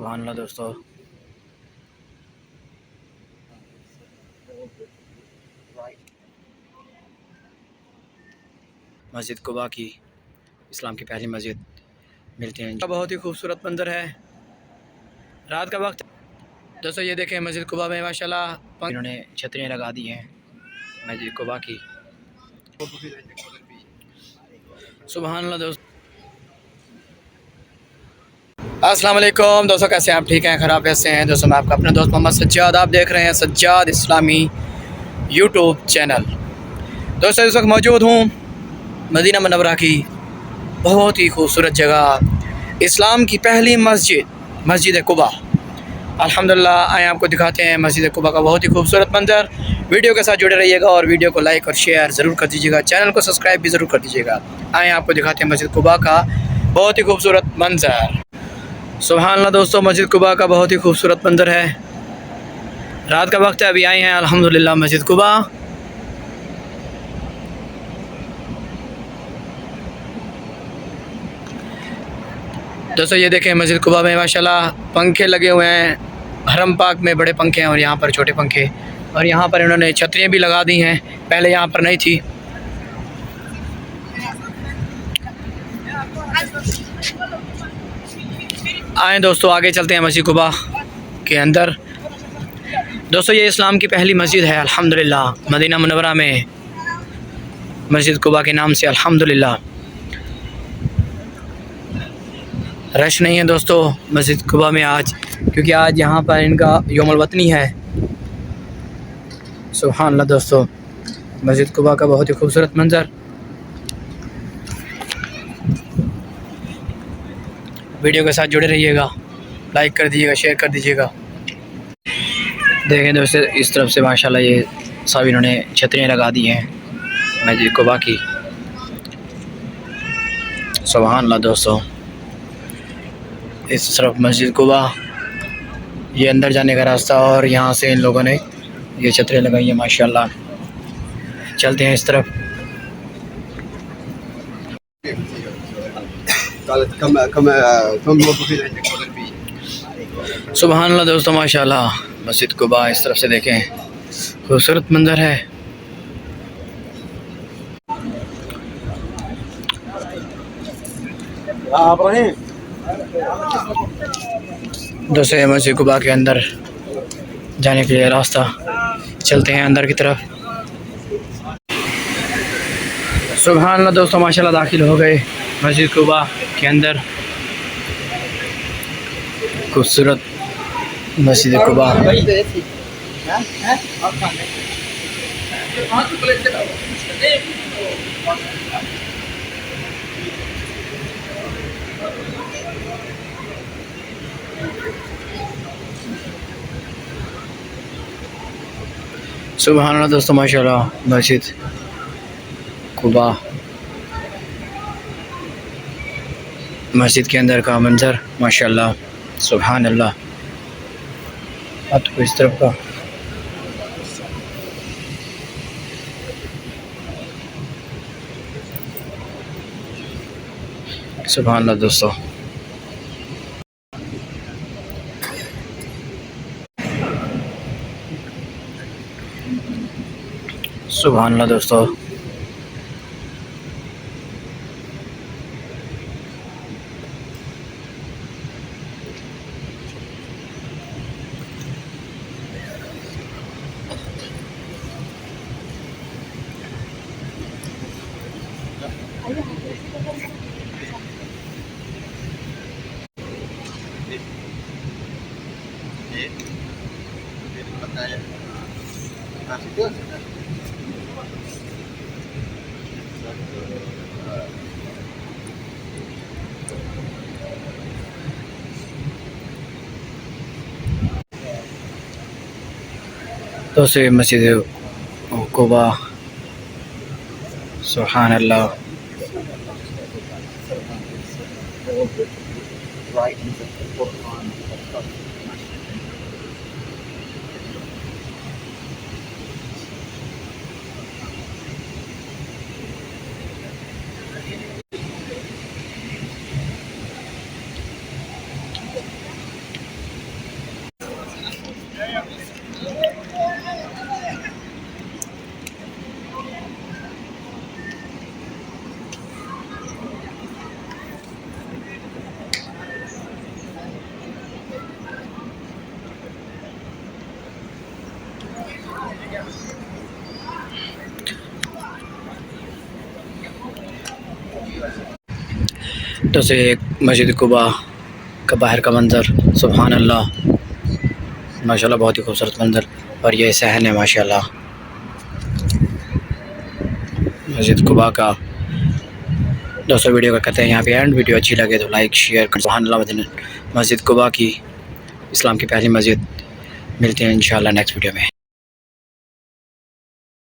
सुभान अल्लाह दोस्तों। मस्जिद कुबा की, इस्लाम की पहली मस्जिद मिलती हैं। बहुत ही खूबसूरत मंजर है, रात का वक्त। दोस्तों ये देखें मस्जिद कुबा में माशाल्लाह इन्होंने छतरियाँ लगा दी हैं मस्जिद कुबा की। सुभान अल्लाह दोस्तों। अस्सलाम वालेकुम दोस्तों, कैसे हैं आप? ठीक हैं? ख़राब कैसे हैं दोस्तों? मैं आपका अपना दोस्त मोहम्मद सज्जाद, आप देख रहे हैं सज्जाद इस्लामी यूट्यूब चैनल। दोस्तों इस वक्त मौजूद हूँ मदीना मुनव्वरा की बहुत ही खूबसूरत जगह, इस्लाम की पहली मस्जिद मस्जिद कुबा। अल्हम्दुलिल्लाह आए आपको दिखाते हैं मस्जिद कुबा का बहुत ही खूबसूरत मंजर। वीडियो के साथ जुड़े रहिएगा और वीडियो को लाइक और शेयर ज़रूर कर दीजिएगा, चैनल को सब्सक्राइब भी ज़रूर कर दीजिएगा। आए आपको दिखाते हैं मस्जिद कुबा का बहुत ही खूबसूरत मंजर। सुभान अल्लाह दोस्तों, मस्जिद कुबा का बहुत ही खूबसूरत मंजर है, रात का वक्त है। अभी आए हैं अल्हम्दुलिल्लाह मस्जिद कुबा। दोस्तों ये देखें मस्जिद कुबा में माशाल्लाह पंखे लगे हुए हैं, हरम पाक में बड़े पंखे हैं और यहाँ पर छोटे पंखे, और यहाँ पर इन्होंने छतरियाँ भी लगा दी हैं, पहले यहाँ पर नहीं थी। आए दोस्तों आगे चलते हैं मस्जिद कुबा के अंदर। दोस्तों ये इस्लाम की पहली मस्जिद है अल्हम्दुलिल्लाह मदीना मुनव्वरा में, मस्जिद कुबा के नाम से अल्हम्दुलिल्लाह। रश नहीं है दोस्तों मस्जिद कुबा में आज, क्योंकि आज यहाँ पर इनका यौमुल वतनी है। सुभान अल्लाह दोस्तों, मस्जिद कुबा का बहुत ही खूबसूरत मंजर। वीडियो के साथ जुड़े रहिएगा, लाइक कर दीजिएगा, शेयर कर दीजिएगा। देखें दोस्तों इस तरफ से माशाल्लाह ये सब इन्होंने छतरियाँ लगा दी हैं मस्जिद कुबा की। सुभान अल्लाह दोस्तों, इस तरफ मस्जिद कुबा, ये अंदर जाने का रास्ता, और यहाँ से इन लोगों ने ये छतरियाँ लगाई हैं माशाल्लाह। चलते हैं इस तरफ। सुभान अल्लाह दोस्तों माशाल्लाह, मस्जिद कुबा इस तरफ से देखें खूबसूरत मंजर है। दोस्तों मस्जिद कुबा के अंदर जाने के लिए रास्ता, चलते हैं अंदर की तरफ। सुभान अल्लाह दोस्तों माशाल्लाह दाखिल हो गए मस्जिद कुबा के अंदर। खूबसूरत मस्जिद कुबा। सुभान अल्लाह दोस्तों माशाल्लाह मस्जिद कुबा, मस्जिद के अंदर का मंजर माशाल्लाह। सुभान अल्लाह। अब तो इस तरफ का सुभान अल्लाह दोस्तों। सुभान अल्लाह दोस्तों। दोस्तों मस्जिद कुबा, सुभान अल्लाह। तो से एक मस्जिद कुबा का बाहर का मंज़र, सुभान अल्लाह माशाल्लाह, बहुत ही खूबसूरत मंज़र। और ये सहन है माशाल्लाह मस्जिद कुबा का। दोस्तों वीडियो का करते हैं यहाँ पे एंड। वीडियो अच्छी लगे तो लाइक शेयर कर। सुभान अल्लाह मस्जिद कुबा की, इस्लाम की पहली मस्जिद। मिलते हैं इंशाल्लाह नेक्स्ट वीडियो में।